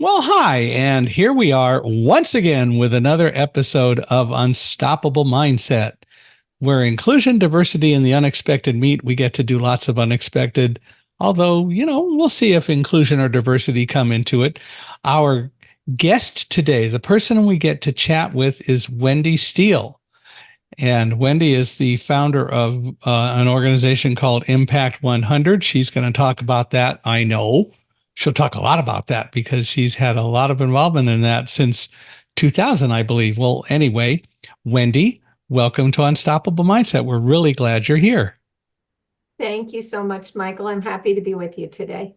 Well, hi, and here we are once again with another episode of Unstoppable Mindset, where inclusion, diversity, and the unexpected meet. We get to do lots of unexpected, although, we'll see if inclusion or diversity come into it. Our guest today, the person we get to chat with, is Wendy Steele. And Wendy is the founder of an organization called Impact100. She's going to talk about that, I know. She'll talk a lot about that because she's had a lot of involvement in that since 2000, I believe. Well, anyway, Wendy, welcome to Unstoppable Mindset. We're really glad you're here. Thank you so much, Michael. I'm happy to be with you today.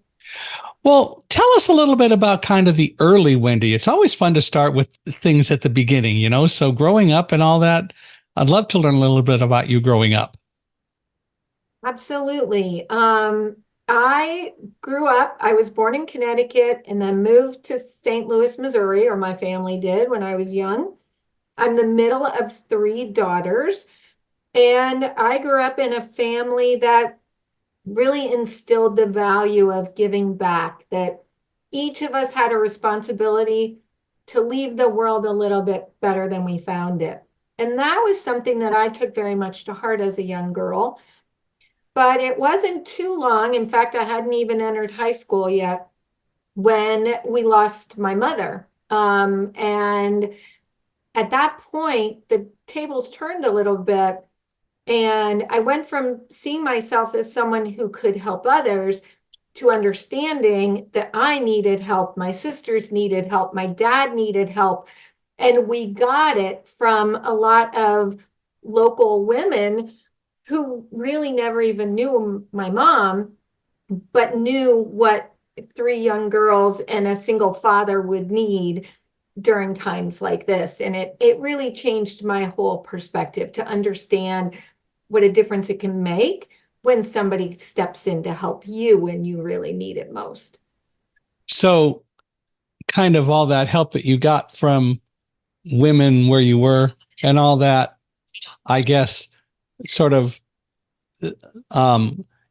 Well, tell us a little bit about kind of the early Wendy. It's always fun to start with things at the beginning, so growing up and all that. I'd love to learn a little bit about you growing up. Absolutely. I grew up, I was born in Connecticut and then moved to St. Louis, Missouri, or my family did when I was young. I'm the middle of three daughters, and I grew up in a family that really instilled the value of giving back, that each of us had a responsibility to leave the world a little bit better than we found it. And that was something that I took very much to heart as a young girl. But it wasn't too long. In fact, I hadn't even entered high school yet when we lost my mother. And at that point, the tables turned a little bit. And I went from seeing myself as someone who could help others to understanding that I needed help. My sisters needed help. My dad needed help. And we got it from a lot of local women who really never even knew my mom, but knew what three young girls and a single father would need during times like this. And it really changed my whole perspective to understand what a difference it can make when somebody steps in to help you when you really need it most. So kind of all that help that you got from women where you were and all that, I guess, sort of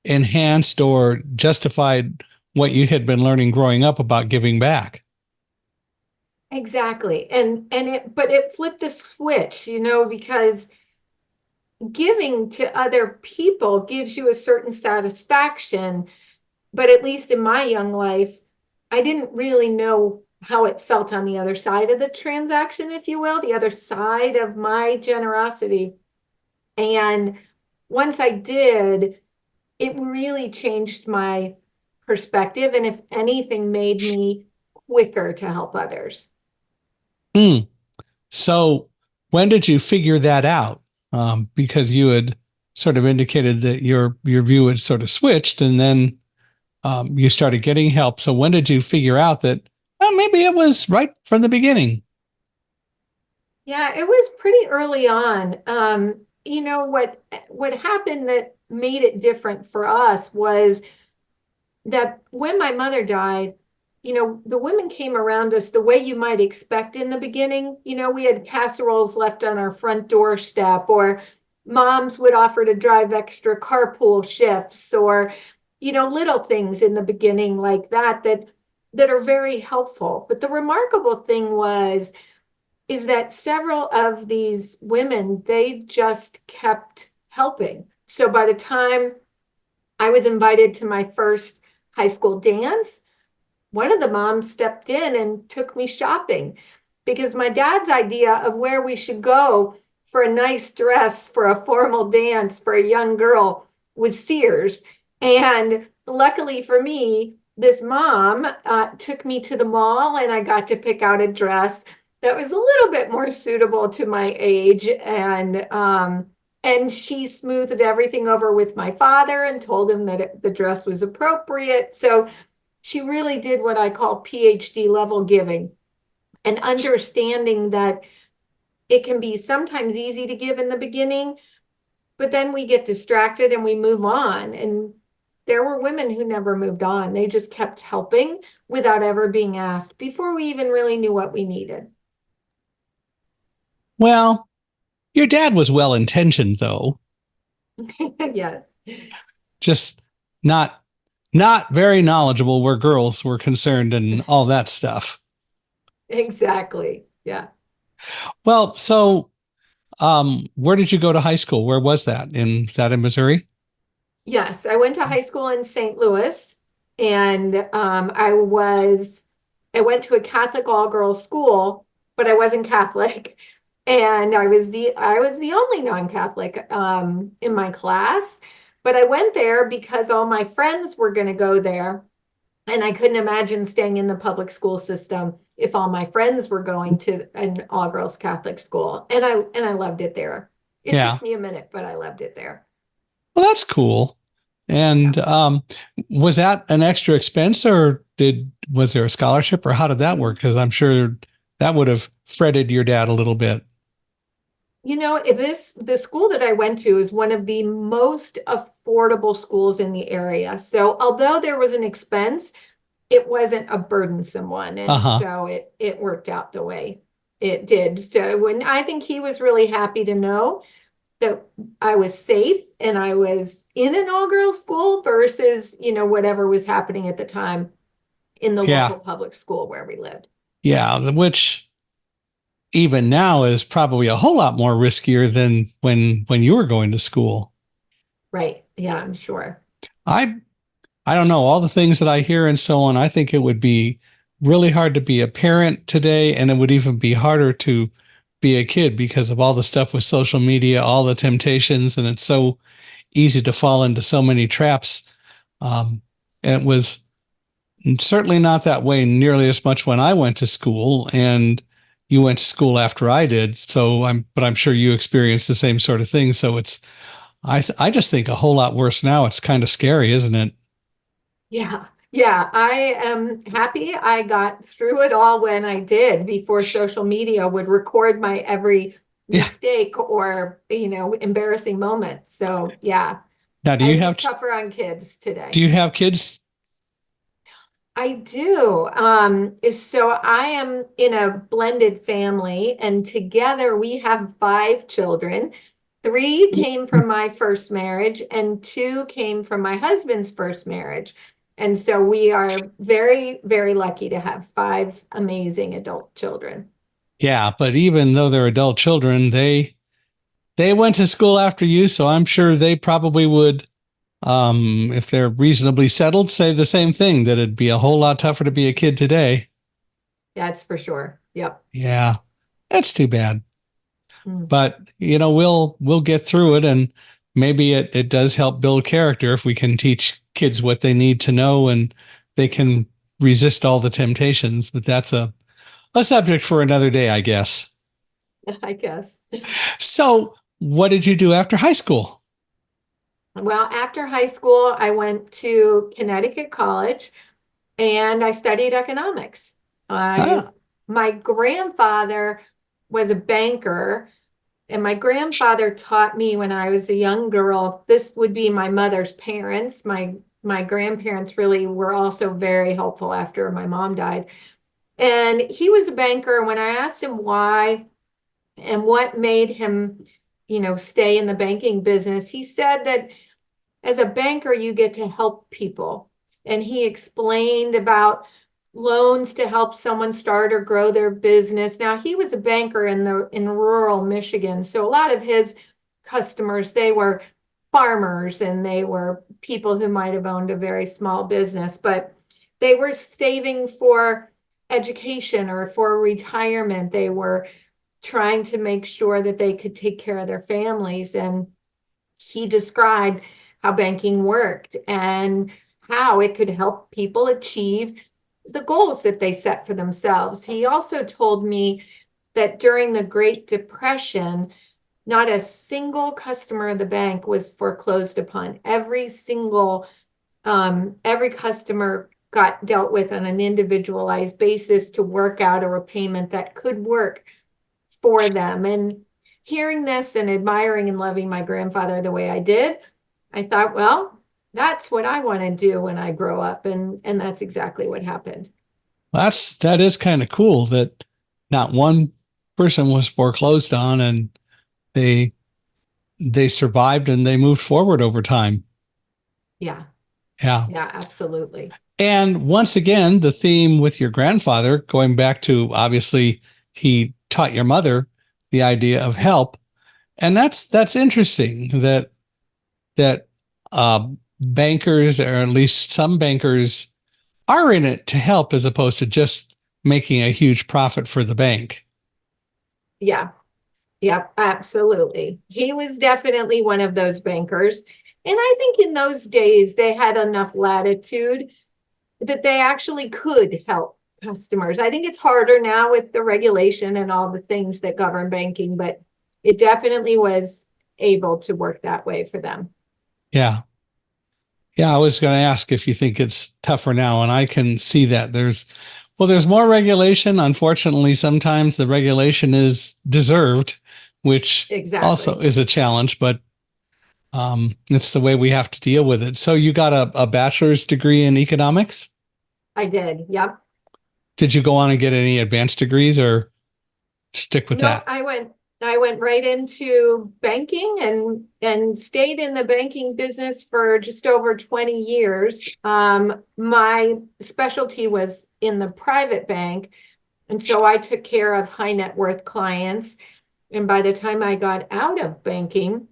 enhanced or justified what you had been learning growing up about giving back. Exactly. But it flipped the switch, because giving to other people gives you a certain satisfaction. But at least in my young life, I didn't really know how it felt on the other side of the transaction, if you will, the other side of my generosity. And once I did, it really changed my perspective. And if anything, made me quicker to help others. So when did you figure that out? Because you had sort of indicated that your view had sort of switched, and then you started getting help. So when did you figure out that maybe it was right from the beginning? Yeah, it was pretty early on. What happened that made it different for us was that when my mother died, the women came around us the way you might expect in the beginning. We had casseroles left on our front doorstep, or moms would offer to drive extra carpool shifts, or, little things in the beginning like that are very helpful. But the remarkable thing is that several of these women, they just kept helping. So by the time I was invited to my first high school dance, one of the moms stepped in and took me shopping because my dad's idea of where we should go for a nice dress for a formal dance for a young girl was Sears. And luckily for me, this mom took me to the mall and I got to pick out a dress that was a little bit more suitable to my age. And she smoothed everything over with my father and told him that the dress was appropriate. So she really did what I call PhD level giving, and understanding that it can be sometimes easy to give in the beginning, but then we get distracted and we move on. And there were women who never moved on. They just kept helping without ever being asked before we even really knew what we needed. Well, your dad was well-intentioned, though. Yes. Just not very knowledgeable where girls were concerned and all that stuff. Exactly. Yeah. Well, so where did you go to high school? Where was that? Is that in Missouri? Yes, I went to high school in St. Louis, and I went to a Catholic all-girls school, but I wasn't Catholic, and I was the only non-Catholic in my class. But I went there because all my friends were going to go there, and I couldn't imagine staying in the public school system if all my friends were going to an all-girls Catholic school, and I loved it there. It Yeah. took me a minute, but I loved it there. Well, that's cool. Yeah. And was that an extra expense, or was there a scholarship, or how did that work? Because I'm sure that would have fretted your dad a little bit. You know, the school that I went to is one of the most affordable schools in the area. So although there was an expense, it wasn't a burdensome one. Uh And huh. so it worked out the way it did. So when I think he was really happy to know that I was safe and I was in an all-girls school versus, whatever was happening at the time in the Yeah. local public school where we lived. Yeah. Which even now is probably a whole lot more riskier than when you were going to school. Right. Yeah, I'm sure. I I don't know, all the things that I hear and so on. I think it would be really hard to be a parent today, and it would even be harder to be a kid because of all the stuff with social media, all the temptations, and it's so easy to fall into so many traps. And it was certainly not that way nearly as much when I went to school, and you went to school after I did. But I'm sure you experienced the same sort of thing. So I just think a whole lot worse now. It's kind of scary, isn't it? Yeah, yeah, I am happy I got through it all when I did before social media would record my every Yeah. mistake or, embarrassing moment. So, yeah, Now, it's tougher on kids do today. you have kids? I do. So I am in a blended family, and together we have five children. Three came from my first marriage, and two came from my husband's first marriage. And so we are very, very lucky to have five amazing adult children. Yeah, but even though they're adult children, they went to school after you, so I'm sure they probably would, if they're reasonably settled, say the same thing, that it'd be a whole lot tougher to be a kid today. That's for sure. Yep. Yeah, that's too bad. Mm. But we'll get through it, and maybe it does help build character if we can teach kids what they need to know, and they can resist all the temptations. But that's a subject for another day, I guess. I guess. So, what did you do after high school? Well, after high school, I went to Connecticut College and I studied economics. I Ah, My grandfather was a banker, and my grandfather taught me when I was a young girl. This would be my mother's parents. My grandparents really were also very helpful after my mom died. And he was a banker. And when I asked him why and what made him, stay in the banking business, he said that as a banker, you get to help people. And he explained about loans to help someone start or grow their business. Now, he was a banker in rural Michigan, so a lot of his customers, they were farmers and they were people who might have owned a very small business, but they were saving for education or for retirement. They were trying to make sure that they could take care of their families. And he described how banking worked and how it could help people achieve the goals that they set for themselves. He also told me that during the Great Depression, not a single customer of the bank was foreclosed upon. Every customer got dealt with on an individualized basis to work out a repayment that could work for them. And hearing this and admiring and loving my grandfather the way I did, I thought, well, that's what I want to do when I grow up. And that's exactly what happened. that is kind of cool that not one person was foreclosed on, and they they survived and they moved forward over time. Yeah. Yeah. Yeah, absolutely. And once again, the theme with your grandfather, going back to obviously he taught your mother the idea of help. And that's interesting that bankers, or at least some bankers, are in it to help as opposed to just making a huge profit for the bank. Yeah. Yep, absolutely. He was definitely one of those bankers. And I think in those days they had enough latitude that they actually could help customers. I think it's harder now with the regulation and all the things that govern banking, but it definitely was able to work that way for them. Yeah. Yeah, I was going to ask if you think it's tougher now, and I can see that there's more regulation. Unfortunately, sometimes the regulation is deserved, which also Exactly. is a challenge, but it's the way we have to deal with it. So you got a bachelor's degree in economics? I did. Yep. Did you go on and get any advanced degrees or stick with No, that? I went right into banking and stayed in the banking business for just over 20 years. My specialty was in the private bank, and so I took care of high net worth clients. And by the time I got out of banking,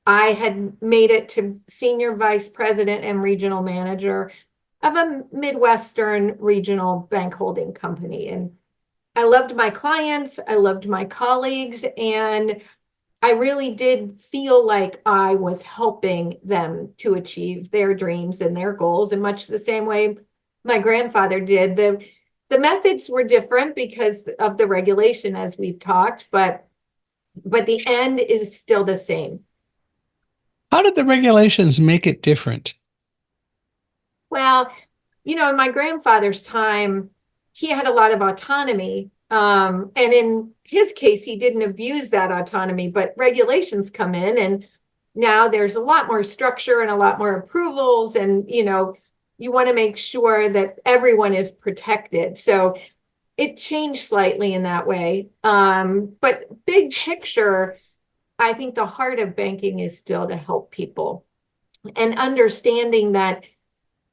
I had made it to senior vice president and regional manager of a Midwestern regional bank holding company. And I loved my clients, I loved my colleagues, and I really did feel like I was helping them to achieve their dreams and their goals in much the same way my grandfather did. The methods were different because of the regulation, as we've talked, but the end is still the same. How did the regulations make it different? Well, in my grandfather's time, he had a lot of autonomy. And in his case, he didn't abuse that autonomy, but regulations come in, and now there's a lot more structure and a lot more approvals. And, you want to make sure that everyone is protected. So it changed slightly in that way. But big picture, I think the heart of banking is still to help people and understanding that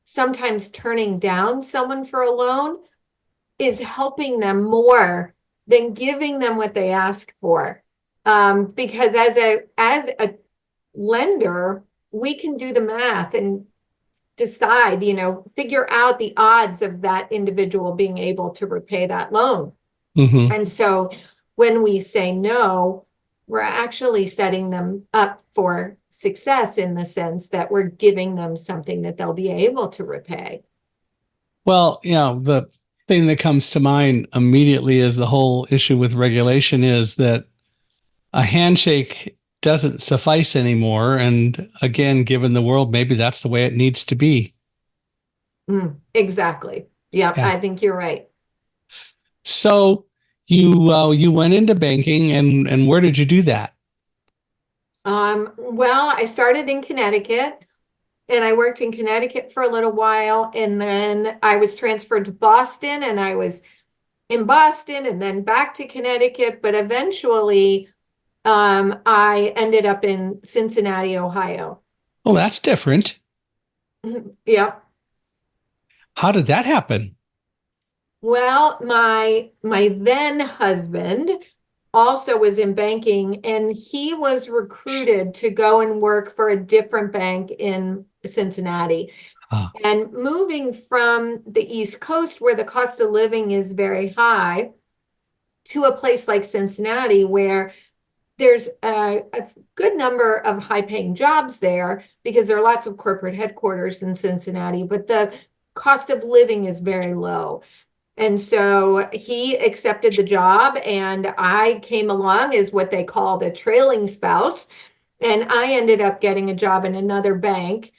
sometimes turning down someone for a loan is helping them more than giving them what they ask for. Because as a lender, we can do the math and decide, figure out the odds of that individual being able to repay that loan. Mm-hmm. And so when we say no, we're actually setting them up for success in the sense that we're giving them something that they'll be able to repay. Well, the thing that comes to mind immediately is the whole issue with regulation is that a handshake doesn't suffice anymore. And again, given the world, maybe that's the way it needs to be. Exactly. Yep, Yeah. I think you're right. So you went into banking, and where did you do that? Well, I started in Connecticut and I worked in Connecticut for a little while, and then I was transferred to Boston, and I was in Boston and then back to Connecticut, but eventually I ended up in Cincinnati, Ohio. Oh, that's different. Yep. How did that happen? Well, my then husband also was in banking, and he was recruited to go and work for a different bank in Cincinnati. Ah. And moving from the East Coast, where the cost of living is very high, to a place like Cincinnati, where there's a good number of high-paying jobs there because there are lots of corporate headquarters in Cincinnati, but the cost of living is very low. And so he accepted the job, and I came along as what they call the trailing spouse. And I ended up getting a job in another bank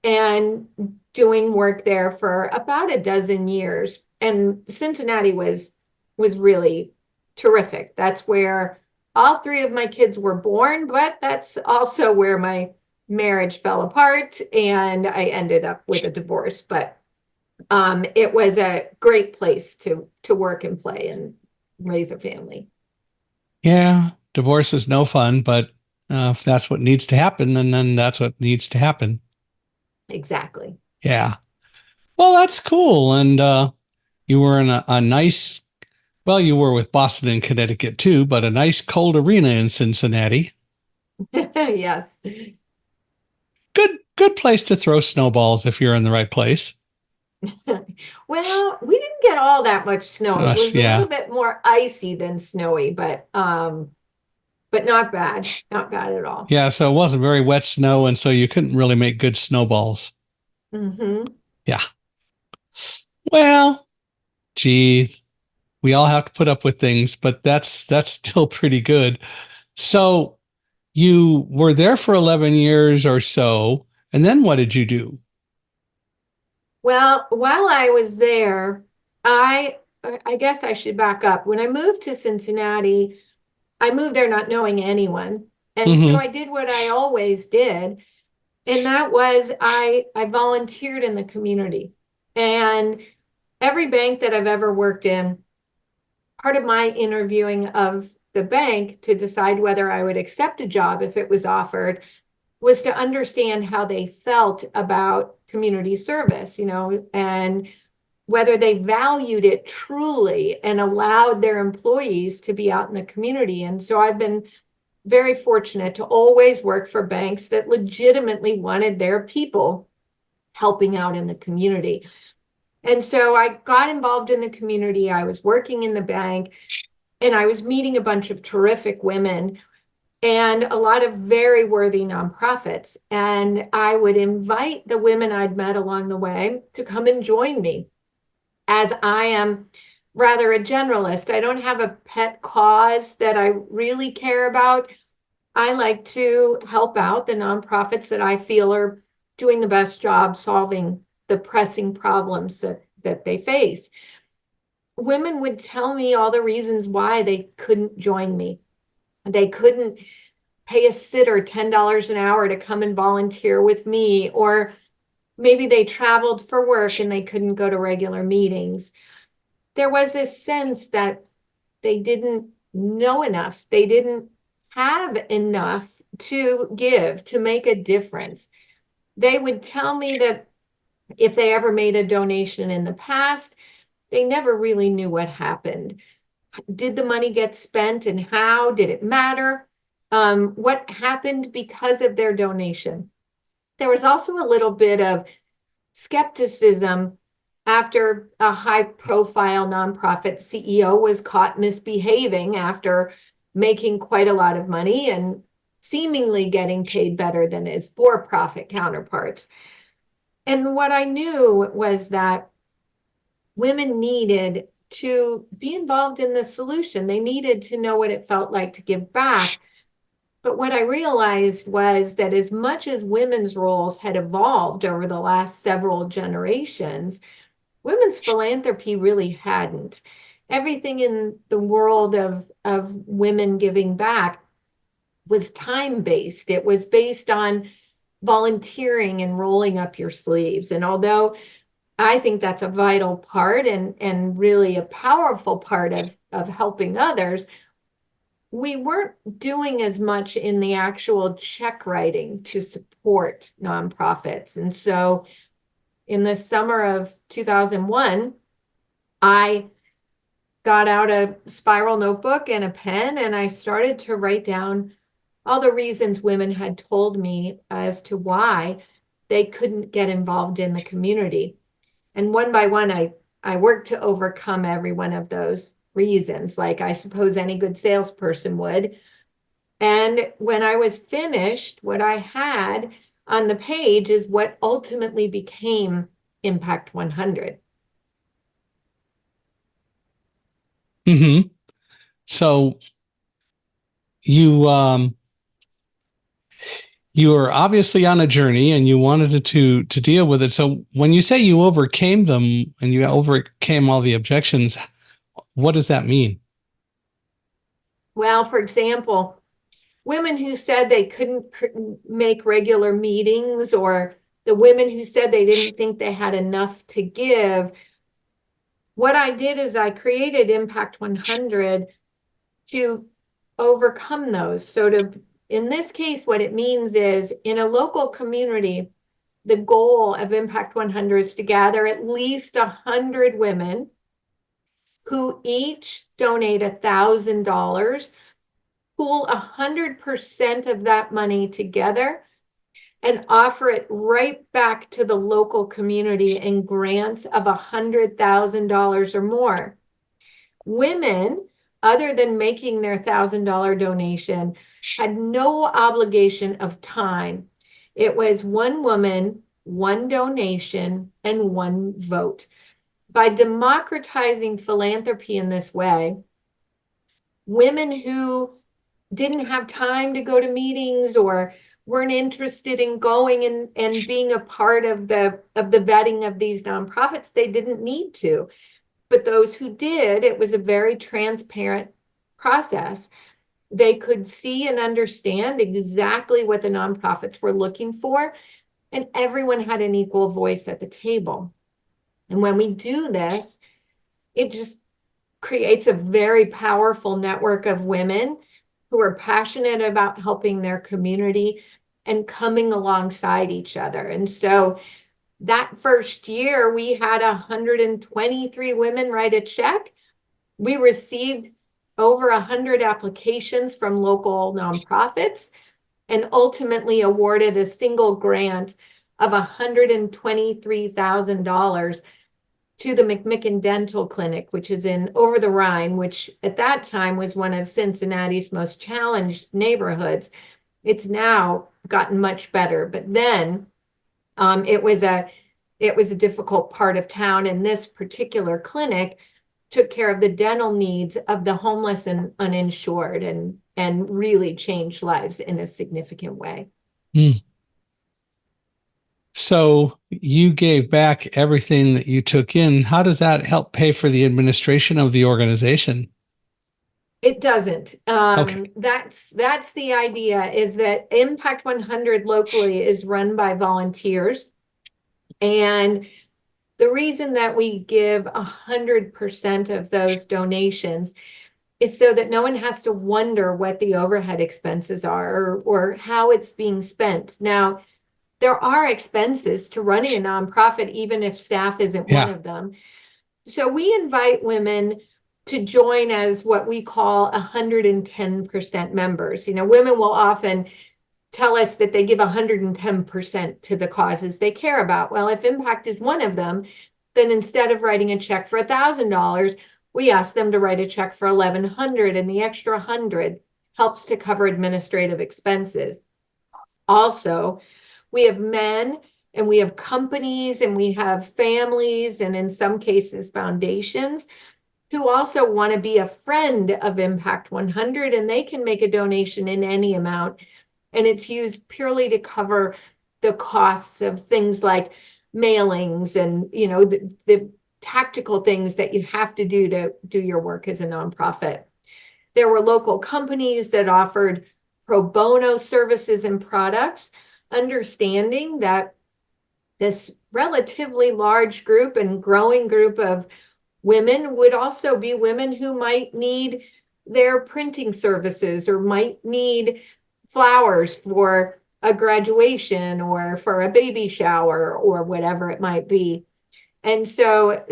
and doing work there for about a dozen years. And Cincinnati was really terrific. That's where all three of my kids were born, but that's also where my marriage fell apart and I ended up with a divorce. But it was a great place to work and play and raise a family. Yeah, divorce is no fun, but if that's what needs to happen, then that's what needs to happen. Exactly. Yeah. Well, that's cool. And you were in a nice, well, you were with Boston and Connecticut too, but a nice cold arena in Cincinnati. Yes. Good place to throw snowballs if you're in the right place. Well, we didn't get all that much snow. It was a Yeah. little bit more icy than snowy, but not bad. Not bad at all. Yeah. So it wasn't very wet snow. And so you couldn't really make good snowballs. Hmm. Yeah. Well, gee, we all have to put up with things, but that's still pretty good. So you were there for 11 years or so. And then what did you do? Well, while I was there, I I guess I should back up. When I moved to Cincinnati, I moved there not knowing anyone. And so Hmm. I did what I always did, and that was I volunteered in the community. And every bank that I've ever worked in, part of my interviewing of the bank to decide whether I would accept a job if it was offered was to understand how they felt about community service, and whether they valued it truly and allowed their employees to be out in the community. And so I've been very fortunate to always work for banks that legitimately wanted their people helping out in the community. And so I got involved in the community. I was working in the bank and I was meeting a bunch of terrific women and a lot of very worthy nonprofits. And I would invite the women I'd met along the way to come and join me, as I am rather a generalist. I don't have a pet cause that I really care about. I like to help out the nonprofits that I feel are doing the best job solving the pressing problems that they face. Women would tell me all the reasons why they couldn't join me. They couldn't pay a sitter $10 an hour to come and volunteer with me, or maybe they traveled for work and they couldn't go to regular meetings. There was this sense that they didn't know enough. They didn't have enough to give to make a difference. They would tell me that if they ever made a donation in the past, they never really knew what happened. Did the money get spent and how? Did it matter? What happened because of their donation? There was also a little bit of skepticism after a high-profile nonprofit CEO was caught misbehaving after making quite a lot of money and seemingly getting paid better than his for-profit counterparts. And what I knew was that women needed to be involved in the solution. They needed to know what it felt like to give back. But what I realized was that as much as women's roles had evolved over the last several generations, women's philanthropy really hadn't. Everything in the world of women giving back was time-based. It was based on volunteering and rolling up your sleeves. And although I think that's a vital part and really a powerful part of helping others, we weren't doing as much in the actual check writing to support nonprofits. And so in the summer of 2001, I got out a spiral notebook and a pen, and I started to write down all the reasons women had told me as to why they couldn't get involved in the community. And one by one, I worked to overcome every one of those reasons, like I suppose any good salesperson would. And when I was finished, what I had on the page is what ultimately became Impact 100. Hmm. So you you were obviously on a journey and you wanted to deal with it. So when you say you overcame them and you overcame all the objections, what does that mean? Well, for example, women who said they couldn't make regular meetings, or the women who said they didn't think they had enough to give. What I did is I created Impact 100 to overcome those. So in this case, what it means is in a local community, the goal of Impact 100 is to gather at least 100 women who each donate $1,000, pool 100% of that money together, and offer it right back to the local community in grants of $100,000 or more. Women, other than making their $1,000 donation, had no obligation of time. It was one woman, one donation, and one vote. By democratizing philanthropy in this way, women who didn't have time to go to meetings or weren't interested in going and being a part of the vetting of these nonprofits, they didn't need to. But those who did, it was a very transparent process. They could see and understand exactly what the nonprofits were looking for, and everyone had an equal voice at the table. And when we do this, it just creates a very powerful network of women who are passionate about helping their community and coming alongside each other. And so that first year, we had 123 women write a check. We received over 100 applications from local nonprofits and ultimately awarded a single grant of $123,000 to the McMicken Dental Clinic, which is in Over the Rhine, which at that time was one of Cincinnati's most challenged neighborhoods. It's now gotten much better, but then it was a difficult part of town, and this particular clinic took care of the dental needs of the homeless and uninsured, and really changed lives in a significant way. Mm. So you gave back everything that you took in. How does that help pay for the administration of the organization? It doesn't. Okay. That's the idea, is that Impact 100 locally is run by volunteers. And the reason that we give 100% of those donations is so that no one has to wonder what the overhead expenses are or how it's being spent. Now, there are expenses to running a nonprofit, even if staff isn't one of them. So we invite women to join as what we call 110% members. You know, women will often tell us that they give 110% to the causes they care about. Well, if Impact is one of them, then instead of writing a check for $1,000, we ask them to write a check for $1,100, and the extra 100 helps to cover administrative expenses. Also, we have men and we have companies and we have families and in some cases foundations who also want to be a friend of Impact 100, and they can make a donation in any amount. And it's used purely to cover the costs of things like mailings and, you know, the tactical things that you have to do your work as a nonprofit. There were local companies that offered pro bono services and products, understanding that this relatively large group and growing group of women would also be women who might need their printing services or might need flowers for a graduation or for a baby shower or whatever it might be. And so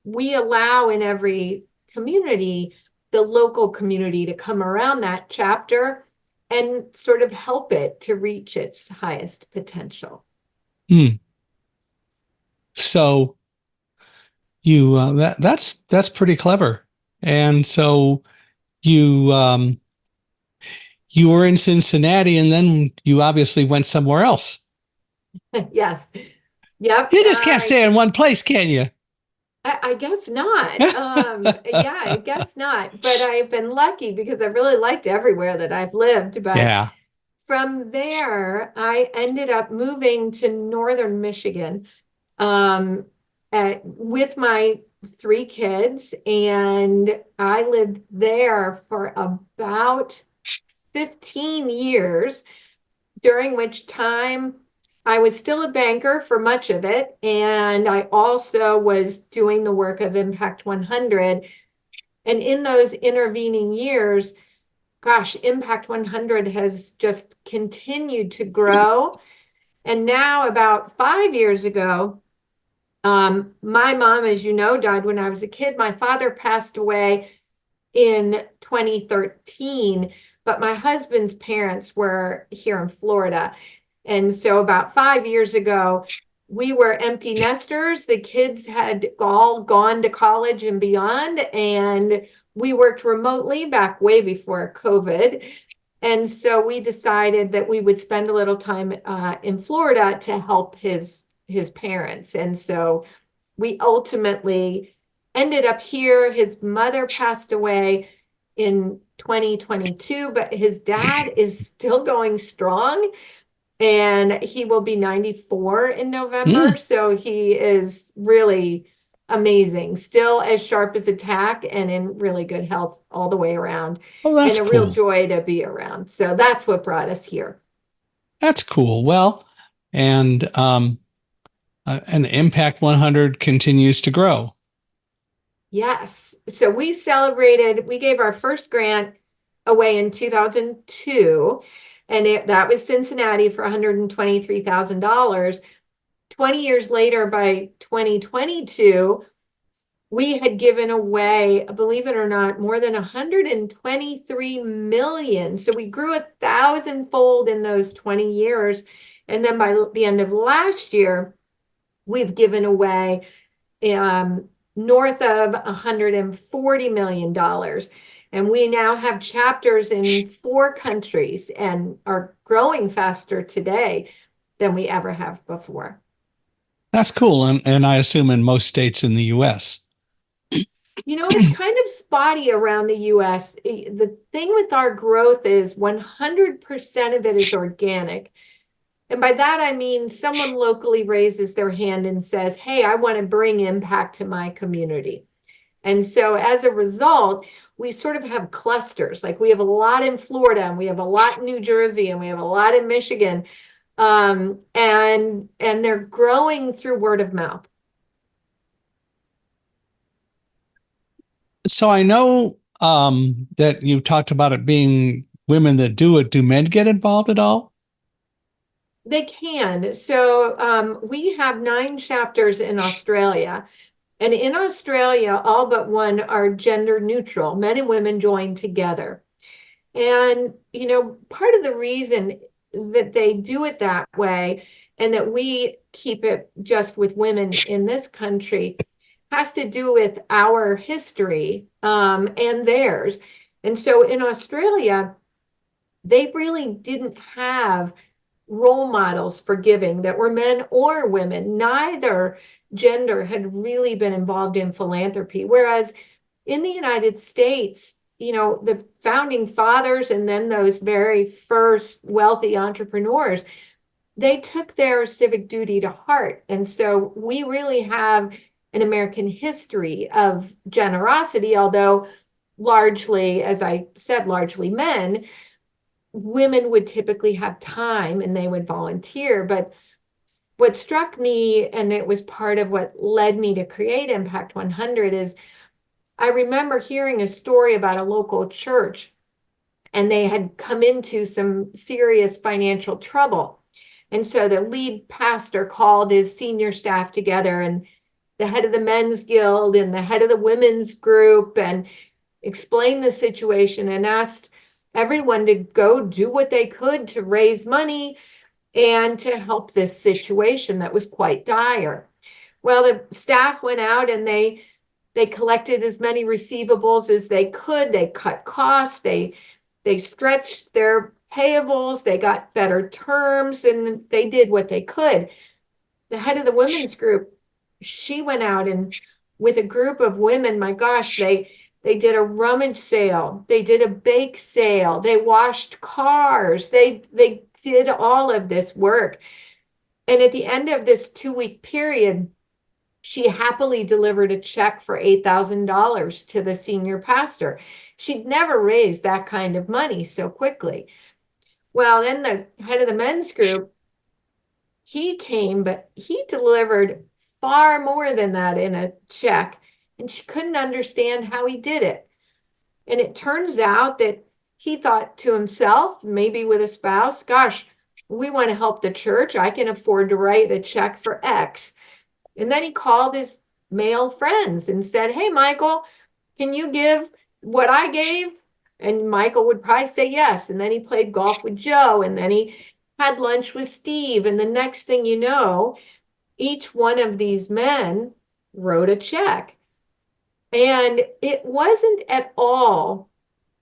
we allow in every community, the local community, to come around that chapter and sort of help it to reach its highest potential. Hmm. So you that's pretty clever. And so you you were in Cincinnati, and then you obviously went somewhere else. Yes. Yep. You just can't stay in one place, can you? I guess not. Yeah, I guess not. But I've been lucky because I really liked everywhere that I've lived. But Yeah. from there, I ended up moving to northern Michigan with my 3 kids. And I lived there for about 15 years, during which time I was still a banker for much of it. And I also was doing the work of Impact 100. And in those intervening years, gosh, Impact 100 has just continued to grow. And now about 5 years ago, my mom, as you know, died when I was a kid. My father passed away in 2013, but my husband's parents were here in Florida. And so about 5 years ago, we were empty nesters. The kids had all gone to college and beyond, and we worked remotely back way before COVID. And so we decided that we would spend a little time in Florida to help his parents. And so we ultimately ended up here. His mother passed away in 2022, but his dad is still going strong, and he will be 94 in November. Mm. So he is really amazing, still as sharp as a tack and in really good health all the way around, Well, and that's a real cool. joy to be around. So that's what brought us here. That's cool. Well, and Impact 100 continues to grow. Yes. So we gave our first grant away in 2002, and that was Cincinnati for $123,000. 20 years later, by 2022, we had given away, believe it or not, more than 123 million. So we grew 1,000-fold in those 20 years. And then by the end of last year, we've given away north of $140 million. And we now have chapters in 4 countries and are growing faster today than we ever have before. That's cool. And I assume in most states in the US. It's kind of spotty around the US. The thing with our growth is 100% of it is organic. And by that, I mean someone locally raises their hand and says, hey, I want to bring impact to my community. And so as a result, we sort of have clusters. Like we have a lot in Florida, and we have a lot in New Jersey, and we have a lot in Michigan. And they're growing through word of mouth. So I know that you talked about it being women that do it. Do men get involved at all? They can. So we have 9 chapters in Australia. And in Australia, all but one are gender neutral. Men and women join together. And, part of the reason that they do it that way and that we keep it just with women in this country has to do with our history and theirs. And so in Australia, they really didn't have role models for giving that were men or women. Neither gender had really been involved in philanthropy. Whereas in the United States, the founding fathers and then those very first wealthy entrepreneurs, they took their civic duty to heart. And so we really have an American history of generosity, although largely, as I said, largely men. Women would typically have time and they would volunteer. But what struck me, and it was part of what led me to create Impact 100, is I remember hearing a story about a local church, and they had come into some serious financial trouble. And so the lead pastor called his senior staff together, and the head of the men's guild and the head of the women's group, and explained the situation and asked everyone to go do what they could to raise money and to help this situation that was quite dire. Well, the staff went out and they collected as many receivables as they could. They cut costs. They stretched their payables. They got better terms, and they did what they could. The head of the women's group, she went out and with a group of women, my gosh, they did a rummage sale. They did a bake sale. They washed cars. They did all of this work. And at the end of this 2-week period, she happily delivered a check for $8,000 to the senior pastor. She'd never raised that kind of money so quickly. Well, then the head of the men's group, he came, but he delivered far more than that in a check. And she couldn't understand how he did it. And it turns out that he thought to himself, maybe with a spouse, gosh, We want to help the church. I can afford to write a check for X. And then he called his male friends and said, hey, Michael, can you give what I gave? And Michael would probably say yes. And then he played golf with Joe, and then he had lunch with Steve. And the next thing you know, each one of these men wrote a check. And it wasn't at all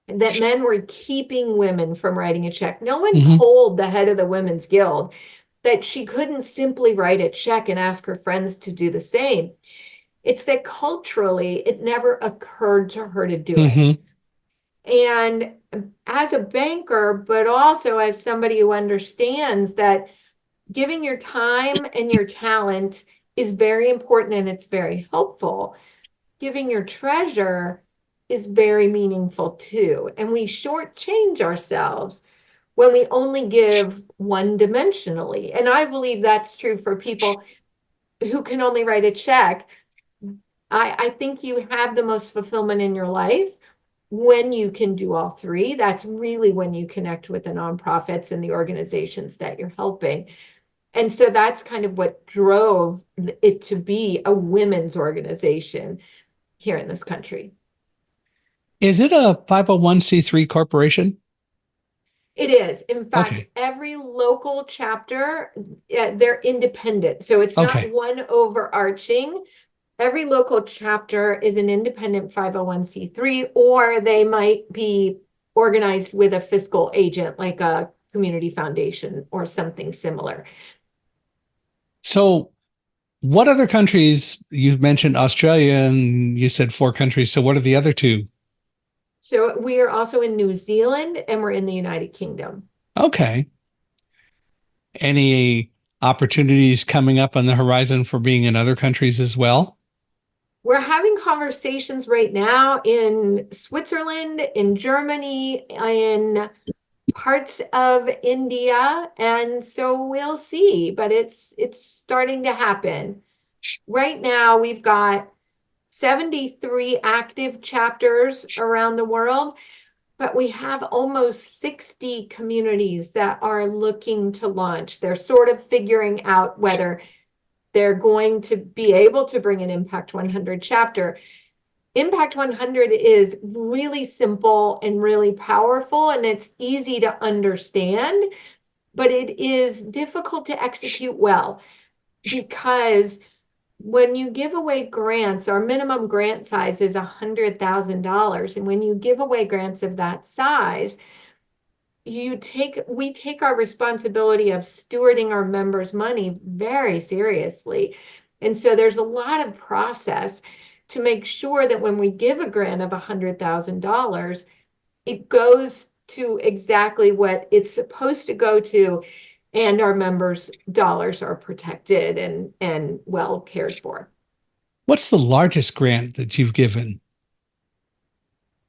that men were keeping women from writing a check. No one told the head of the Women's Guild that she couldn't simply write a check and ask her friends to do the same. It's that culturally, it never occurred to her to do it. And as a banker, but also as somebody who understands that giving your time and your talent is very important and it's very helpful, giving your treasure is very meaningful too. And we shortchange ourselves when we only give one-dimensionally. And I believe that's true for people who can only write a check. I think you have the most fulfillment in your life when you can do all three. That's really when you connect with the nonprofits and the organizations that you're helping. And so that's kind of what drove it to be a women's organization here in this country. Is it a 501c3 corporation? It is. In fact, every local chapter, they're independent. So it's not one overarching. Every local chapter is an independent 501c3, or they might be organized with a fiscal agent, like a community foundation or something similar. So what other countries, you've mentioned Australia and you said 4 countries. So what are the other 2? So we are also in New Zealand and we're in the United Kingdom. Okay. Any opportunities coming up on the horizon for being in other countries as well? We're having conversations right now in Switzerland, in Germany, in parts of India. And so we'll see, but it's starting to happen. Right now, we've got 73 active chapters around the world, but we have almost 60 communities that are looking to launch. They're sort of figuring out whether they're going to be able to bring an Impact 100 chapter. Impact 100 is really simple and really powerful, and it's easy to understand, but it is difficult to execute well, because when you give away grants, our minimum grant size is $100,000. And when you give away grants of that size, we take our responsibility of stewarding our members' money very seriously. And so there's a lot of process to make sure that when we give a grant of $100,000, it goes to exactly what it's supposed to go to, and our members' dollars are protected and well cared for. What's the largest grant that you've given?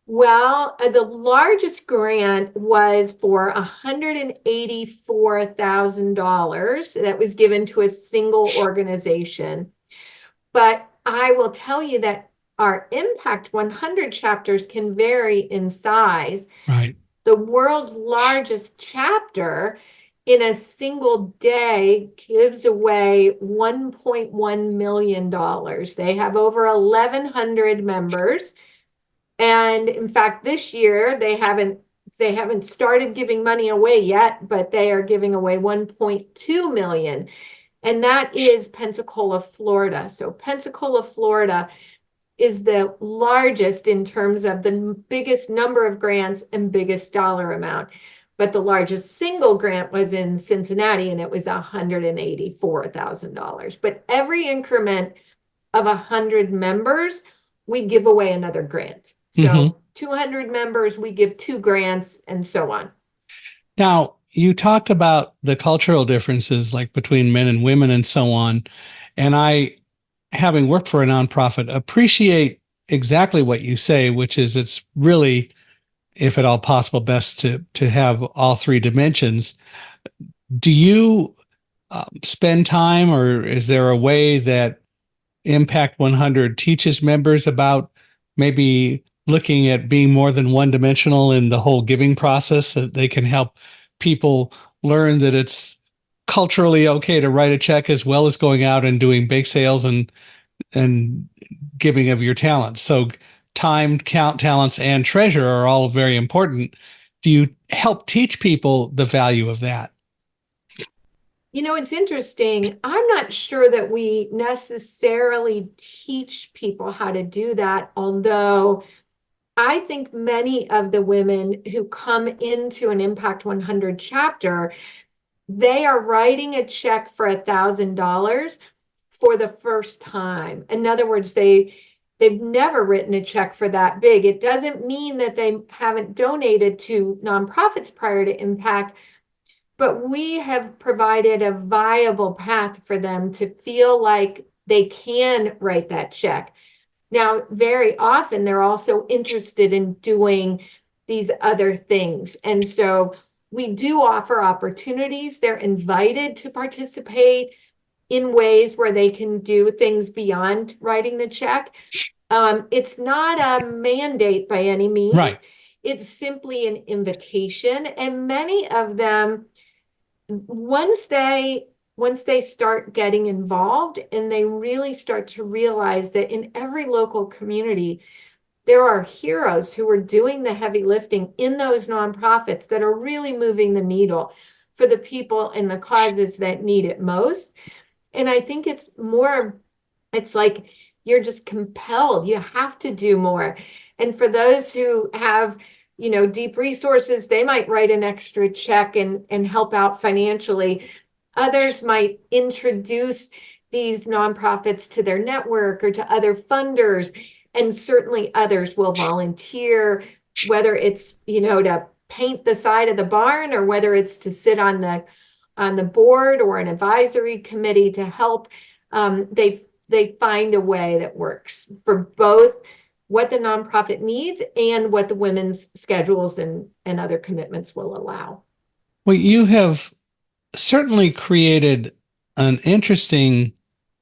Well, the largest grant was for $184,000 that was given to a single organization. But I will tell you that our Impact 100 chapters can vary in size. Right. The world's largest chapter in a single day gives away $1.1 million. They have over 1,100 members. And in fact, this year they haven't started giving money away yet, but they are giving away 1.2 million. And that is Pensacola, Florida. So Pensacola, Florida is the largest in terms of the biggest number of grants and biggest dollar amount. But the largest single grant was in Cincinnati, and it was $184,000. But every increment of 100 members, we give away another grant. So 200 members, we give 2 grants, and so on. Now, you talked about the cultural differences, like between men and women and so on. And I, having worked for a nonprofit, appreciate exactly what you say, which is it's really, if at all possible, best to have all 3 dimensions. Do you spend time, or is there a way that Impact 100 teaches members about maybe looking at being more than one-dimensional in the whole giving process, that they can help people learn that it's culturally okay to write a check as well as going out and doing bake sales and giving of your talents. So time, count, talents, and treasure are all very important. Do you help teach people the value of that? It's interesting. I'm not sure that we necessarily teach people how to do that, although I think many of the women who come into an Impact 100 chapter, they are writing a check for $1,000 for the first time. In other words, they've never written a check for that big. It doesn't mean that they haven't donated to nonprofits prior to Impact, but we have provided a viable path for them to feel like they can write that check. Now, very often they're also interested in doing these other things. And so we do offer opportunities. They're invited to participate in ways where they can do things beyond writing the check. It's not a mandate by any means. Right. It's simply an invitation. And many of them, once they start getting involved and they really start to realize that in every local community, there are heroes who are doing the heavy lifting in those nonprofits that are really moving the needle for the people and the causes that need it most. And I think it's like you're just compelled. You have to do more. And for those who have deep resources, they might write an extra check and help out financially. Others might introduce these nonprofits to their network or to other funders. And certainly others will volunteer, whether it's, to paint the side of the barn or whether it's to sit on the board or an advisory committee to help. They find a way that works for both what the nonprofit needs and what the women's schedules and other commitments will allow. Well, you have certainly created an interesting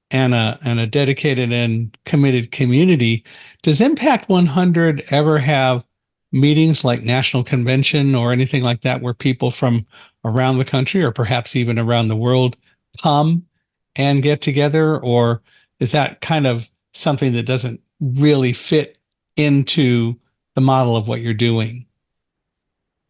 and a dedicated and committed community. Does Impact 100 ever have meetings like National Convention or anything like that where people from around the country or perhaps even around the world come and get together? Or is that kind of something that doesn't really fit into the model of what you're doing?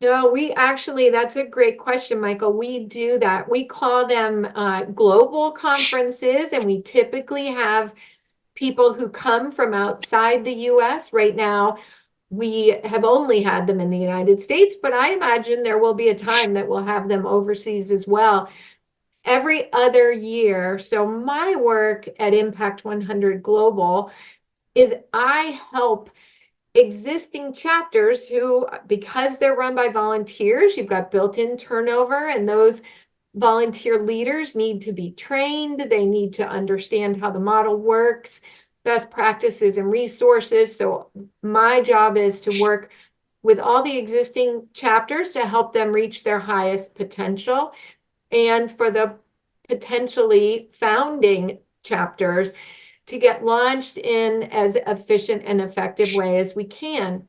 No, that's a great question, Michael. We do that. We call them global conferences, and we typically have people who come from outside the US. Right now, we have only had them in the United States, but I imagine there will be a time that we'll have them overseas as well. Every other year. So my work at Impact 100 Global is I help existing chapters who, because they're run by volunteers, you've got built-in turnover, and those volunteer leaders need to be trained. They need to understand how the model works, best practices and resources. So my job is to work with all the existing chapters to help them reach their highest potential. And for the potentially founding chapters to get launched in as efficient and effective way as we can.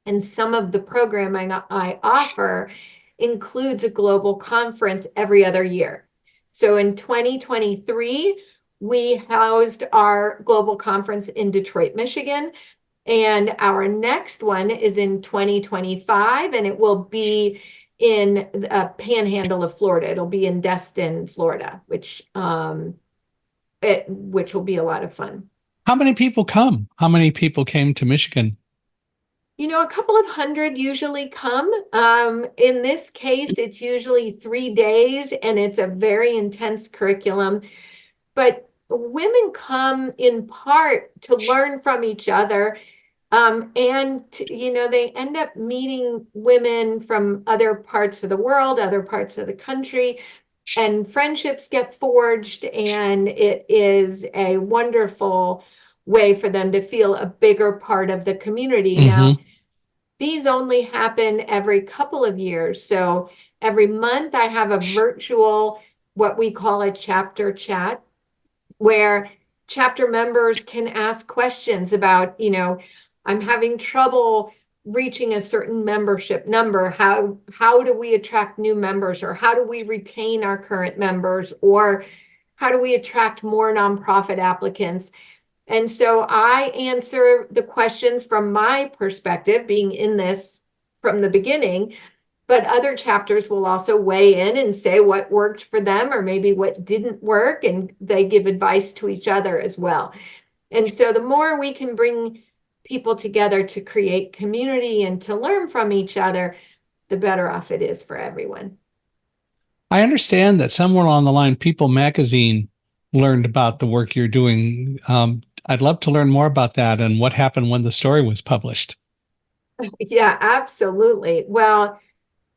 And some of the programming I offer includes a global conference every other year. So in 2023, we housed our global conference in Detroit, Michigan. And our next one is in 2025, and it will be in a panhandle of Florida. It'll be in Destin, Florida, which will be a lot of fun. How many people come? How many people came to Michigan? A couple of hundred usually come. In this case, it's usually 3 days, and it's a very intense curriculum. But women come in part to learn from each other. And they end up meeting women from other parts of the world, other parts of the country, and friendships get forged. And it is a wonderful way for them to feel a bigger part of the community. Mm-hmm. Now, these only happen every couple of years. So every month I have a virtual, what we call a chapter chat, where chapter members can ask questions about, I'm having trouble reaching a certain membership number, how do we attract new members, or how do we retain our current members, or how do we attract more nonprofit applicants? And so I answer the questions from my perspective, being in this from the beginning, but other chapters will also weigh in and say what worked for them or maybe what didn't work, and they give advice to each other as well. And so the more we can bring people together to create community and to learn from each other, the better off it is for everyone. I understand that somewhere along the line, People Magazine learned about the work you're doing. I'd love to learn more about that and what happened when the story was published. Yeah, absolutely. Well,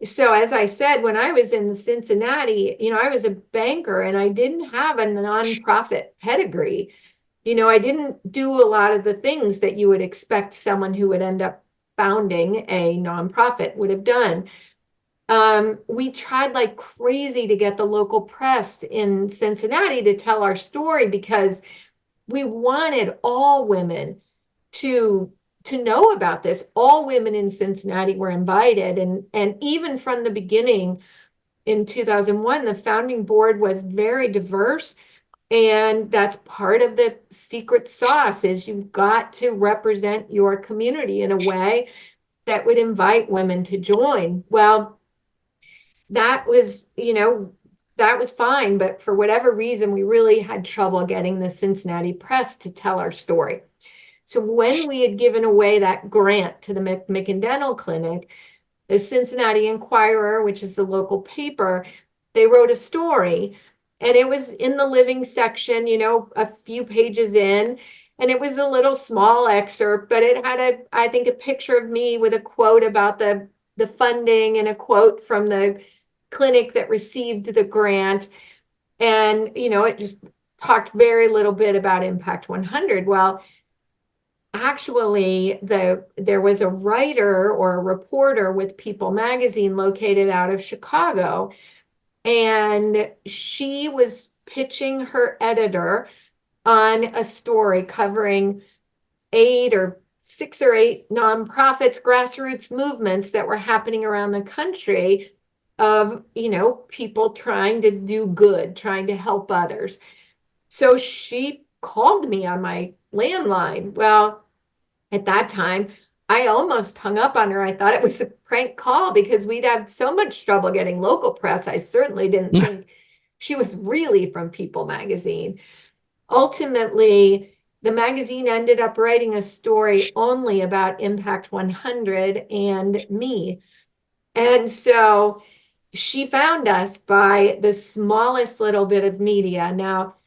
so as I said, when I was in Cincinnati, I was a banker and I didn't have a nonprofit pedigree. I didn't do a lot of the things that you would expect someone who would end up founding a nonprofit would have done. We tried like crazy to get the local press in Cincinnati to tell our story because we wanted all women to know about this. All women in Cincinnati were invited, and even from the beginning in 2001, the founding board was very diverse, and that's part of the secret sauce is you've got to represent your community in a way that would invite women to join. Well, that was, that was fine, but for whatever reason, we really had trouble getting the Cincinnati press to tell our story. So when we had given away that grant to the McIndental Clinic, the Cincinnati Enquirer, which is the local paper, they wrote a story, and it was in the living section, a few pages in, and it was a little small excerpt, but it had I think a picture of me with a quote about the funding and a quote from the clinic that received the grant. And, it just talked very little bit about Impact100. Well, actually, there was a writer or a reporter with People Magazine located out of Chicago, and she was pitching her editor on a story covering 6 or 8 nonprofits, grassroots movements that were happening around the country of, people trying to do good, trying to help others. So she called me on my landline. Well, at that time, I almost hung up on her. I thought it was a prank call because we'd had so much trouble getting local press. I certainly didn't think she was really from People Magazine. Ultimately, the magazine ended up writing a story only about Impact100 and me. And so she found us by the smallest little bit of media. Now,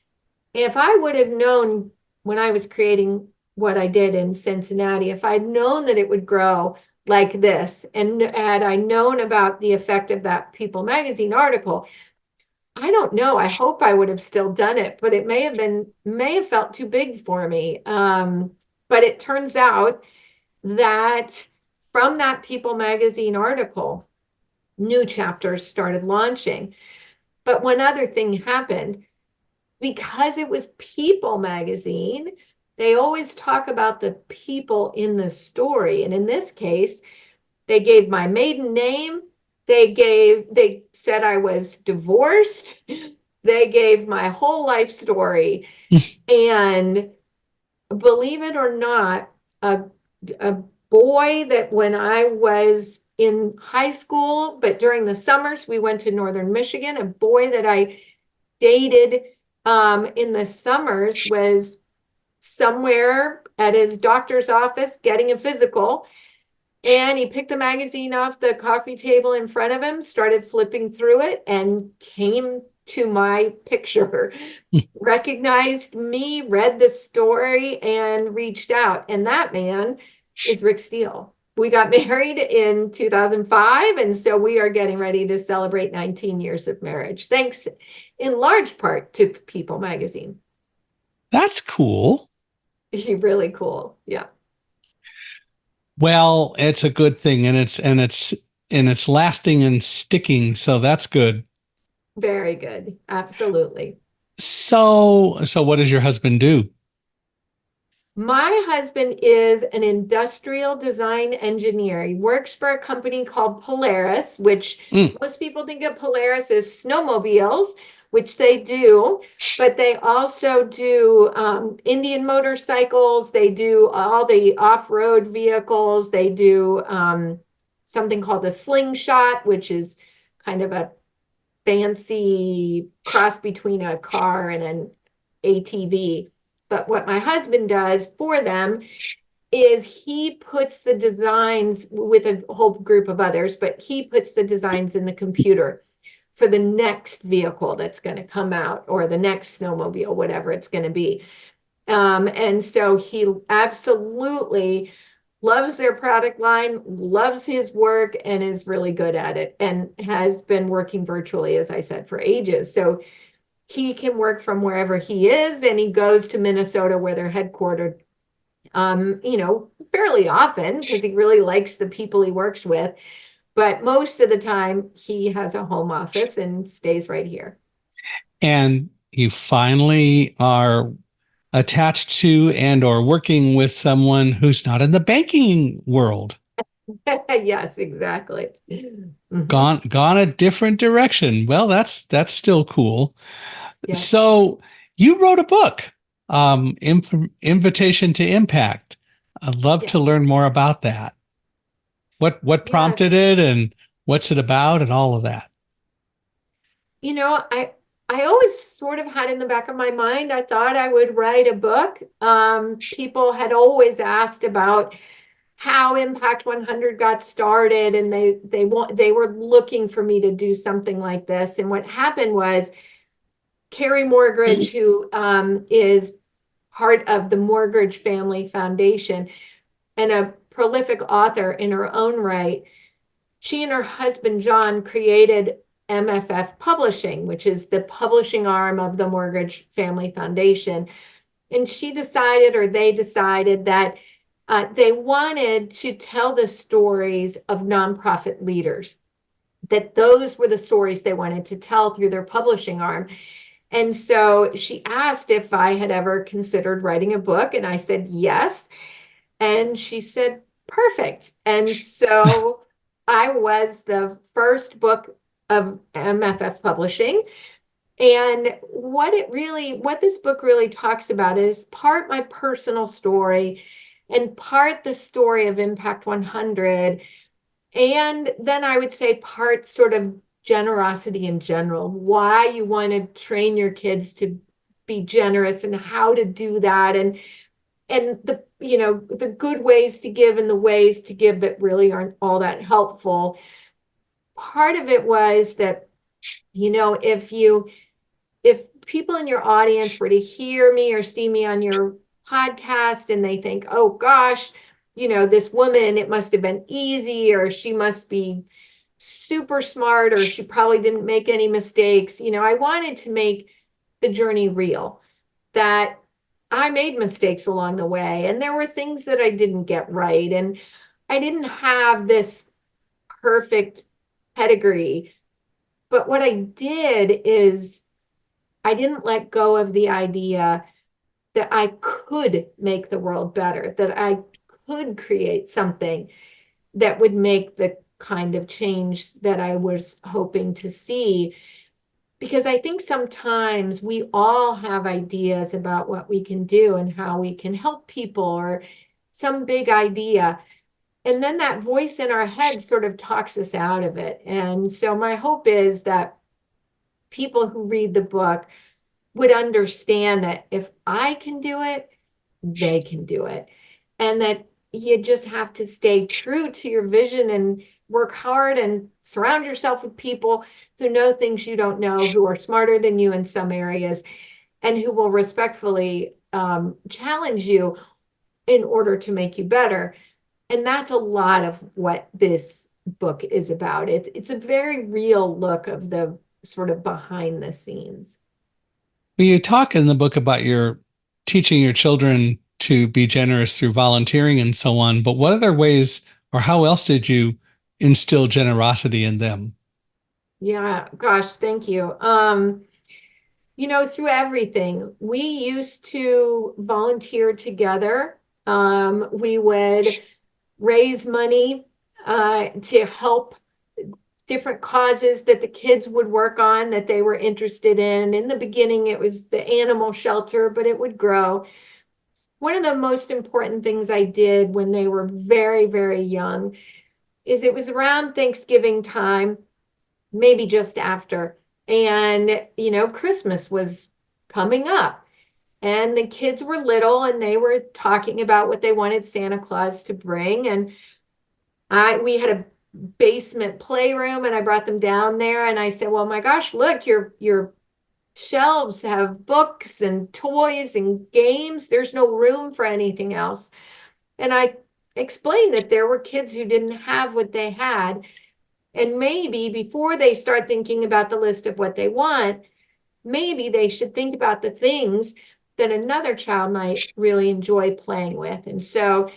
if I would have known when I was creating what I did in Cincinnati, if I'd known that it would grow like this, and had I known about the effect of that People Magazine article, I don't know. I hope I would have still done it, but it may have felt too big for me. But it turns out that from that People Magazine article, new chapters started launching. But one other thing happened. Because it was People Magazine, they always talk about the people in the story. And in this case, they gave my maiden name. They said I was divorced. They gave my whole life story. And believe it or not, a boy that when I was in high school, but during the summers, we went to Northern Michigan, a boy that I dated in the summers was somewhere at his doctor's office getting a physical. And he picked the magazine off the coffee table in front of him, started flipping through it, and came to my picture, recognized me, read the story, and reached out. And that man is Rick Steele. We got married in 2005, and so we are getting ready to celebrate 19 years of marriage, thanks in large part to People Magazine. That's cool. Really cool. Yeah. Well, it's a good thing, and it's lasting and sticking, so that's good. Very good. Absolutely. So what does your husband do? My husband is an industrial design engineer. He works for a company called Polaris, which Mm. most people think of Polaris as snowmobiles, which they do, but they also do Indian motorcycles. They do all the off-road vehicles. They do something called a slingshot, which is kind of a fancy cross between a car and an ATV. But what my husband does for them is he puts the designs with a whole group of others, but he puts the designs in the computer for the next vehicle that's going to come out or the next snowmobile, whatever it's going to be. And so he absolutely loves their product line, loves his work, and is really good at it, and has been working virtually, as I said, for ages. So he can work from wherever he is, and he goes to Minnesota where they're headquartered, fairly often because he really likes the people he works with. But most of the time, he has a home office and stays right here. And you finally are attached to and or working with someone who's not in the banking world. Yes, exactly. Mhm. Gone a different direction. Well, that's still cool. Yeah. So you wrote a book, Invitation to Impact. I'd love to Yes. learn more about that. What Yes. prompted it and what's it about and all of that. You know, I always sort of had in the back of my mind, I thought I would write a book. People had always asked about how Impact 100 got started, and they were looking for me to do something like this. And what happened was Carrie Morgridge, who is part of the Morgridge Family Foundation and a prolific author in her own right, she and her husband John created MFF Publishing, which is the publishing arm of the Morgridge Family Foundation. And they decided that they wanted to tell the stories of nonprofit leaders, that those were the stories they wanted to tell through their publishing arm. And so she asked if I had ever considered writing a book, and I said yes. And she said, perfect. And so I was the first book of MFF Publishing. And what this book really talks about is part my personal story and part the story of Impact 100. And then I would say part sort of generosity in general, why you want to train your kids to be generous and how to do that. And the good ways to give and the ways to give that really aren't all that helpful. Part of it was that, if people in your audience were to hear me or see me on your podcast and they think, oh gosh, this woman, it must have been easy, or she must be super smart, or she probably didn't make any mistakes. I wanted to make the journey real, that I made mistakes along the way, and there were things that I didn't get right, and I didn't have this perfect pedigree. But what I did is I didn't let go of the idea that I could make the world better, that I could create something that would make the kind of change that I was hoping to see. Because I think sometimes we all have ideas about what we can do and how we can help people, or some big idea. And then that voice in our head sort of talks us out of it. And so my hope is that people who read the book would understand that if I can do it, they can do it. And that you just have to stay true to your vision and work hard and surround yourself with people who know things you don't know, who are smarter than you in some areas, and who will respectfully challenge you in order to make you better. And that's a lot of what this book is about. It's a very real look of the sort of behind the scenes. Well, you talk in the book about your teaching your children to be generous through volunteering and so on, but what other ways or how else did you instill generosity in them? Yeah, gosh, thank you. Through everything. We used to volunteer together. We would raise money to help different causes that the kids would work on that they were interested in. In the beginning, it was the animal shelter, but it would grow. One of the most important things I did when they were very, very young is it was around Thanksgiving time, maybe just after. And, Christmas was coming up. And the kids were little and they were talking about what they wanted Santa Claus to bring. And we had a basement playroom and I brought them down there and I said, well, my gosh, look, your shelves have books and toys and games. There's no room for anything else. And I explained that there were kids who didn't have what they had. And maybe before they start thinking about the list of what they want, maybe they should think about the things that another child might really enjoy playing with. And so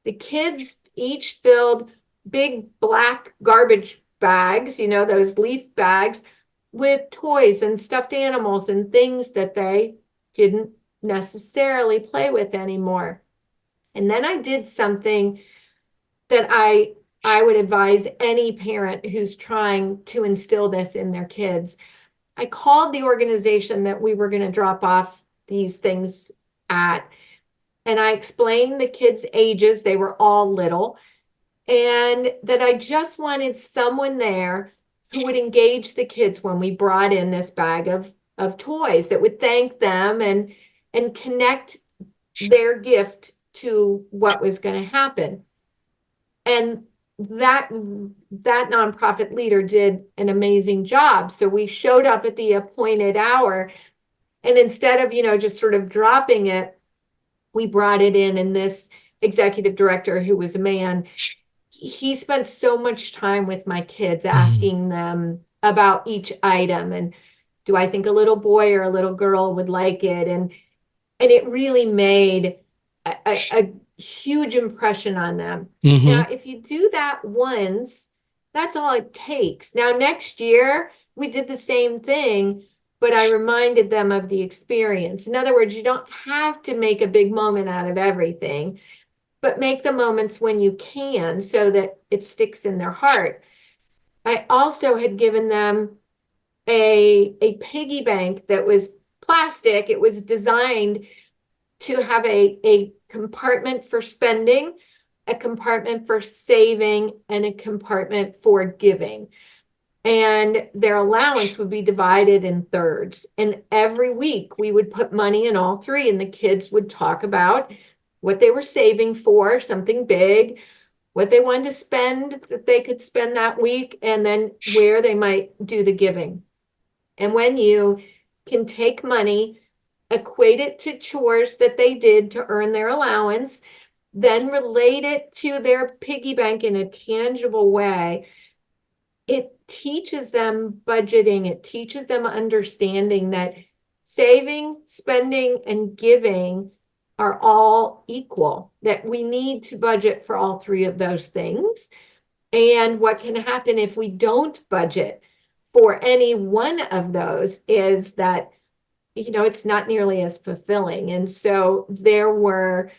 the kids each filled big black garbage bags, those leaf bags, with toys and stuffed animals and things that they didn't necessarily play with anymore. And then I did something that I would advise any parent who's trying to instill this in their kids. I called the organization that we were going to drop off these things at, and I explained the kids' ages. They were all little, and that I just wanted someone there who would engage the kids when we brought in this bag of toys, that would thank them and connect their gift to what was going to happen. And that nonprofit leader did an amazing job. So we showed up at the appointed hour, and instead of, just sort of dropping it, we brought it in. And this executive director, who was a man, he spent so much time with my kids asking them about each item. And do I think a little boy or a little girl would like it? And it really made a huge impression on them. Mm-hmm. Now, if you do that once, that's all it takes. Now, next year, we did the same thing, but I reminded them of the experience. In other words, you don't have to make a big moment out of everything, but make the moments when you can so that it sticks in their heart. I also had given them a piggy bank that was plastic. It was designed to have a compartment for spending, a compartment for saving, and a compartment for giving. And their allowance would be divided in thirds. And every week we would put money in all three, and the kids would talk about what they were saving for, something big, what they wanted to spend that they could spend that week, and then where they might do the giving. And when you can take money, equate it to chores that they did to earn their allowance, then relate it to their piggy bank in a tangible way, it teaches them budgeting. It teaches them understanding that saving, spending, and giving are all equal, that we need to budget for all three of those things. And what can happen if we don't budget for any one of those is that, it's not nearly as fulfilling. And so there were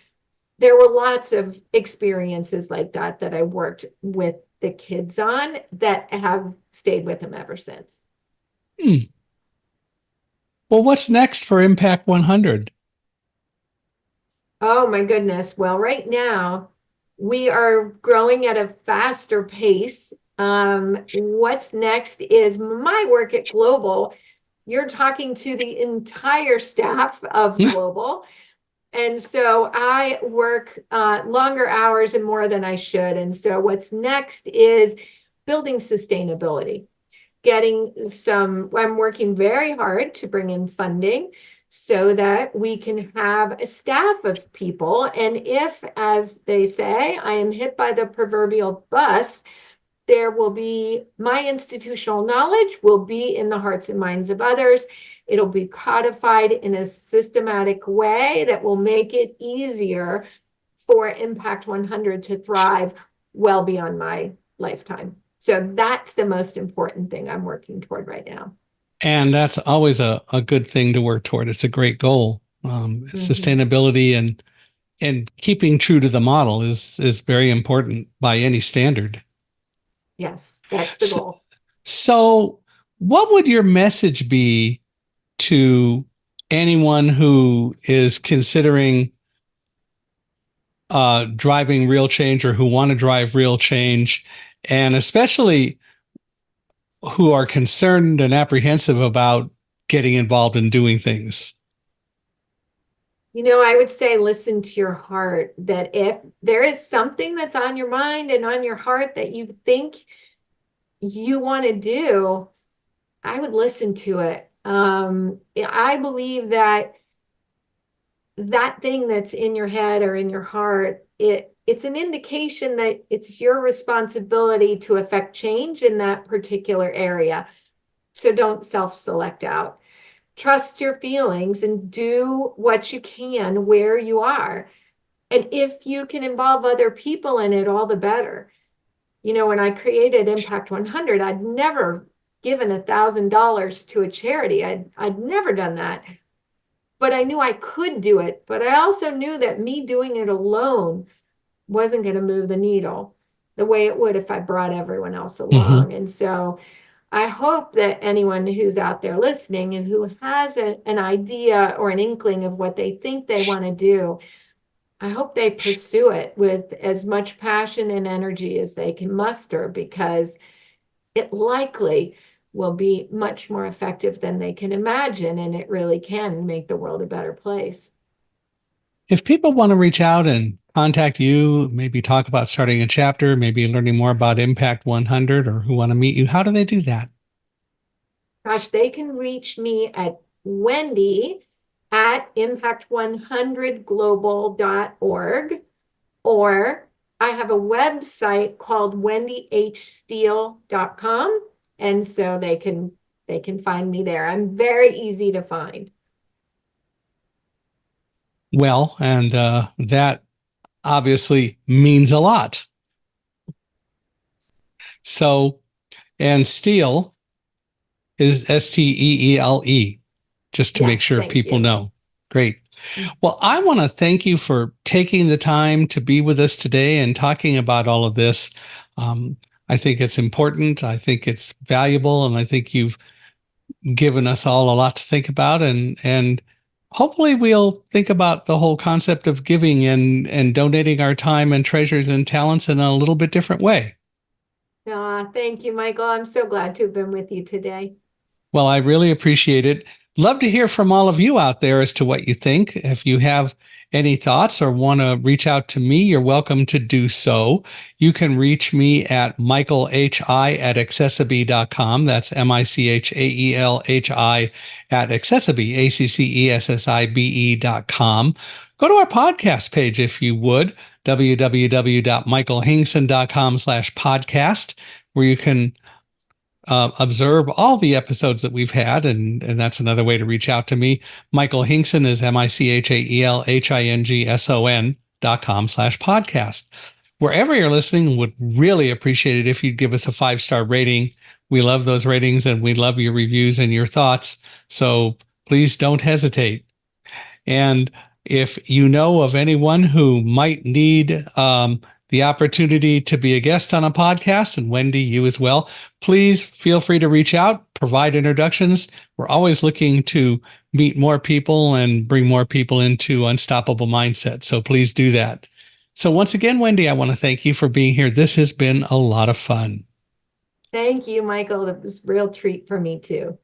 lots of experiences like that I worked with the kids on that have stayed with them ever since. Well, what's next for Impact 100? Oh my goodness. Well, right now we are growing at a faster pace. What's next is my work at Global. You're talking to the entire staff of Global. And so I work longer hours and more than I should. And so what's next is building sustainability, I'm working very hard to bring in funding so that we can have a staff of people. And if, as they say, I am hit by the proverbial bus, there will be my institutional knowledge will be in the hearts and minds of others. It'll be codified in a systematic way that will make it easier for Impact 100 to thrive well beyond my lifetime. So that's the most important thing I'm working toward right now. And that's always a good thing to work toward. It's a great goal. Sustainability and keeping true to the model is very important by any standard. Yes, that's the So, goal. so what would your message be to anyone who is considering driving real change or who want to drive real change, and especially who are concerned and apprehensive about getting involved in doing things? I would say listen to your heart, that if there is something that's on your mind and on your heart that you think you want to do, I would listen to it. I believe that thing that's in your head or in your heart, it's an indication that it's your responsibility to affect change in that particular area. So don't self-select out. Trust your feelings and do what you can where you are. And if you can involve other people in it, all the better. When I created Impact100, I'd never given $1,000 to a charity. I'd never done that. But I knew I could do it. But I also knew that me doing it alone wasn't going to move the needle the way it would if I brought everyone else along. And so I hope that anyone who's out there listening and who has an idea or an inkling of what they think they want to do, I hope they pursue it with as much passion and energy as they can muster, because it likely will be much more effective than they can imagine, and it really can make the world a better place. If people want to reach out and contact you, maybe talk about starting a chapter, maybe learning more about Impact100, or who want to meet you, how do they do that? Gosh, they can reach me at Wendy at impact100global.org, or I have a website called wendyhsteele.com, and so they can find me there. I'm very easy to find. Well, and that obviously means a lot. So, and Steele is Steele, just to make Yes, sure thank people you. know. Great. Well, I want to thank you for taking the time to be with us today and talking about all of this. I think it's important. I think it's valuable, and I think you've given us all a lot to think about, and hopefully we'll think about the whole concept of giving and donating our time and treasures and talents in a little bit different way. Thank you, Michael. I'm so glad to have been with you today. Well, I really appreciate it. Love to hear from all of you out there as to what you think. If you have any thoughts or want to reach out to me, you're welcome to do so. You can reach me at michaelhi@accessibe.com. That's MICHAELHI at accessibe, ACCESSIBE.com. Go to our podcast page if you would, www.michaelhingson.com/podcast, where you can observe all the episodes that we've had, and that's another way to reach out to me. Michael Hingson is MICHAELHINGSON.com/podcast. Wherever you're listening, would really appreciate it if you'd give us a 5-star rating. We love those ratings, and we love your reviews and your thoughts. So please don't hesitate. And if you know of anyone who might need the opportunity to be a guest on a podcast, and Wendy, you as well, please feel free to reach out, provide introductions. We're always looking to meet more people and bring more people into Unstoppable Mindset. So please do that. So once again, Wendy, I want to thank you for being here. This has been a lot of fun. Thank you, Michael. It was a real treat for me too.